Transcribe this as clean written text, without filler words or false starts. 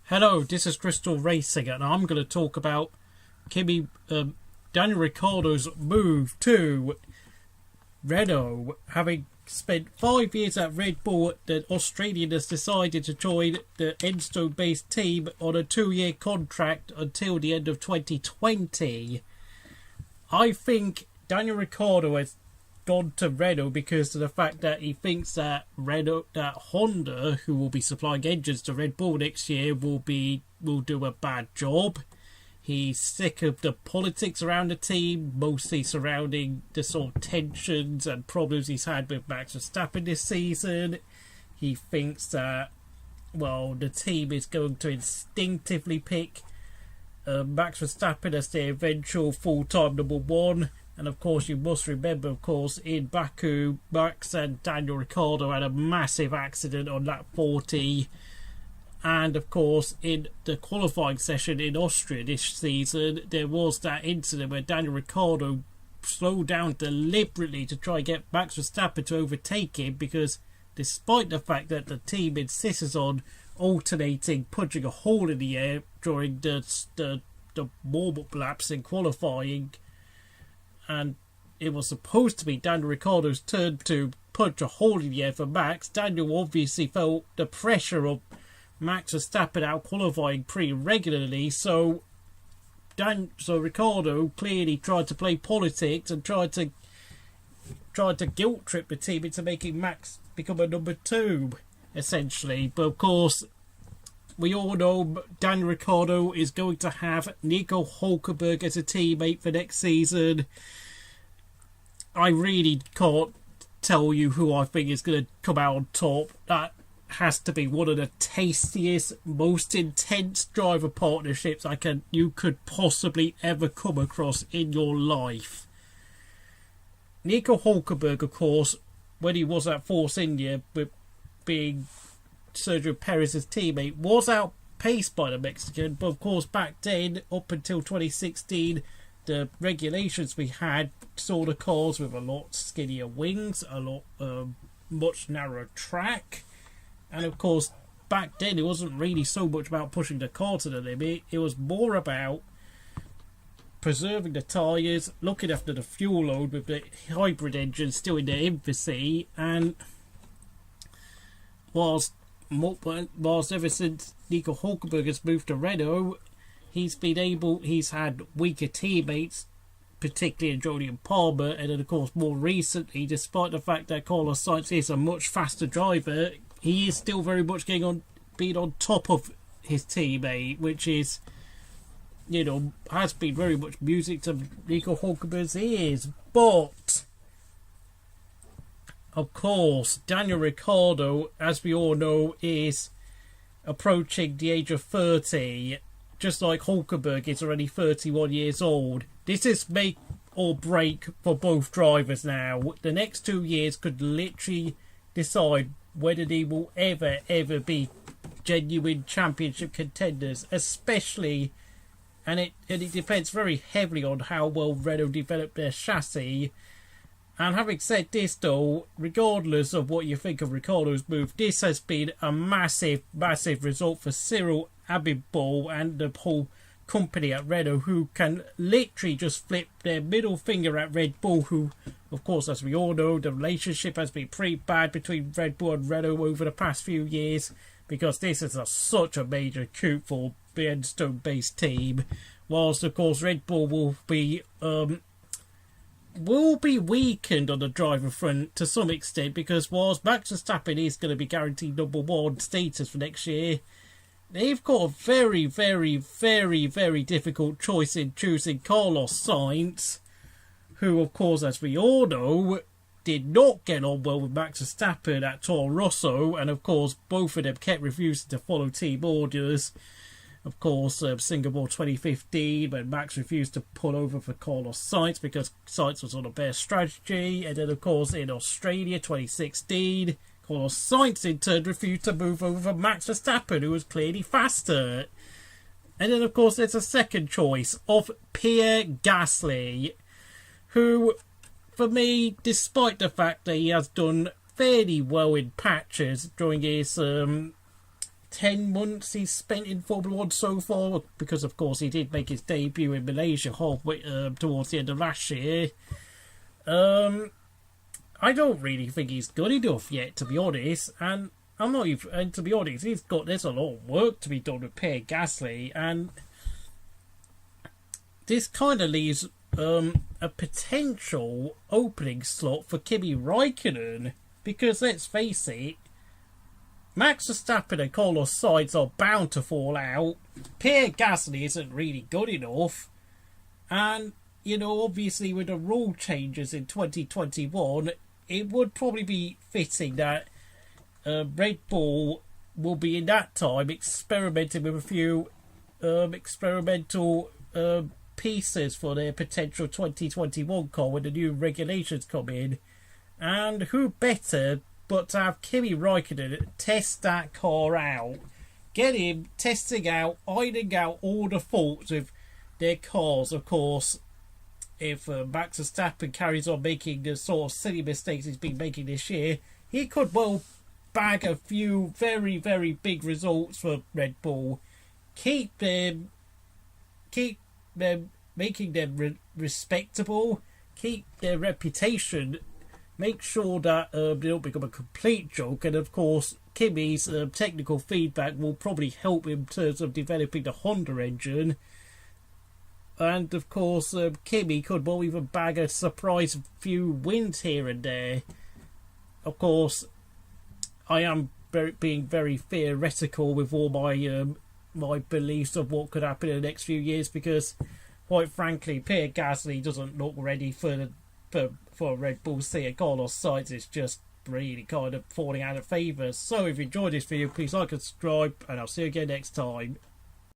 Hello, this is Crystal Racing, and I'm going to talk about Daniel Ricciardo's move to Renault. Having spent 5 years at Red Bull, the Australian has decided to join the Enstone-based team on a 2-year contract until the end of 2020. I think Daniel Ricciardo has gone to Renault because of the fact that he thinks that Honda, who will be supplying engines to Red Bull next year, will do a bad job. He's sick of the politics around the team, mostly surrounding the sort of tensions and problems he's had with Max Verstappen this season. He thinks that, the team is going to instinctively pick Max Verstappen as their eventual full-time number one. And of course, you must remember, in Baku, Max and Daniel Ricciardo had a massive accident on lap 40. And of course, in the qualifying session in Austria this season, there was that incident where Daniel Ricciardo slowed down deliberately to try and get Max Verstappen to overtake him, because despite the fact that the team insists on alternating, punching a hole in the air during the warm-up laps in qualifying, and it was supposed to be Daniel Ricciardo's turn to punch a hole in the air for Max, Daniel obviously felt the pressure of Max Verstappen out qualifying pretty regularly, so Ricciardo clearly tried to play politics and tried to guilt trip the team into making Max become a number two, essentially. But of course, we all know Daniel Ricciardo is going to have Nico Hulkenberg as a teammate for next season. I really can't tell you who I think is going to come out on top. That has to be one of the tastiest, most intense driver partnerships you could possibly ever come across in your life. Nico Hulkenberg, of course, when he was at Force India, with being Sergio Perez's teammate, was outpaced by the Mexican. But of course, back then, up until 2016, the regulations we had saw the cars with a lot skinnier wings, much narrower track. And of course, back then it wasn't really so much about pushing the car to the limit. It was more about preserving the tyres, looking after the fuel load with the hybrid engine still in their infancy. And whilst ever since Nico Hulkenberg has moved to Renault, he's had weaker teammates, particularly in Jolyon Palmer, and then of course more recently, despite the fact that Carlos Sainz is a much faster driver, he is still very much being on top of his teammate, which is, has been very much music to Nico Hulkenberg's ears. But of course, Daniel Ricciardo, as we all know, is approaching the age of 30, just like Hulkenberg is already 31 years old. This is make or break for both drivers now. The next 2 years could literally decide whether they will ever be genuine championship contenders, especially, and it depends very heavily on how well Renault develop their chassis. And having said this, though, regardless of what you think of Ricciardo's move, this has been a massive result for Cyril Abiteboul and the whole company at Renault, who can literally just flip their middle finger at Red Bull, who, of course, as we all know, the relationship has been pretty bad between Red Bull and Renault over the past few years, because this is such a major coup for the Enstone-based team. Whilst, of course, Red Bull will be weakened on the driver front to some extent, because whilst Max Verstappen is going to be guaranteed number one status for next year, they've got a very, very, very, very difficult choice in choosing Carlos Sainz, who, of course, as we all know, did not get on well with Max Verstappen at Toro Rosso, and of course, both of them kept refusing to follow team orders. Of course, Singapore 2015, when Max refused to pull over for Carlos Sainz because Sainz was on a better strategy, and then, of course, in Australia 2016, Carlos Sainz in turn refused to move over for Max Verstappen, who was clearly faster. And then, of course, there's a second choice of Pierre Gasly, who, for me, despite the fact that he has done fairly well in patches during his 10 months he's spent in Formula 1 so far, because of course he did make his debut in Malaysia halfway towards the end of last year. I don't really think he's good enough yet, to be honest, and I'm not even, and to be honest, there's a lot of work to be done with Pierre Gasly, and this kind of leaves a potential opening slot for Kimi Raikkonen, because let's face it, Max Verstappen and Carlos Sainz are bound to fall out. Pierre Gasly isn't really good enough, and obviously with the rule changes in 2021, it would probably be fitting that Red Bull will be in that time experimenting with a few experimental pieces for their potential 2021 car when the new regulations come in. And who better but to have Kimi Raikkonen test that car out, get him testing out, ironing out all the faults with their cars. Of course, if Max Verstappen carries on making the sort of silly mistakes he's been making this year, he could well bag a few very, very big results for Red Bull. Keep them making them respectable, keep their reputation, make sure that they don't become a complete joke, and of course Kimi's technical feedback will probably help in terms of developing the Honda engine. And of course Kimi could well even bag a surprise few wins here and there. Of course, I am being very theoretical with all my my beliefs of what could happen in the next few years, because quite frankly Pierre Gasly doesn't look ready for Red Bull seat, and Carlos Sainz is just really kind of falling out of favour. So if you enjoyed this video, please like and subscribe, and I'll see you again next time.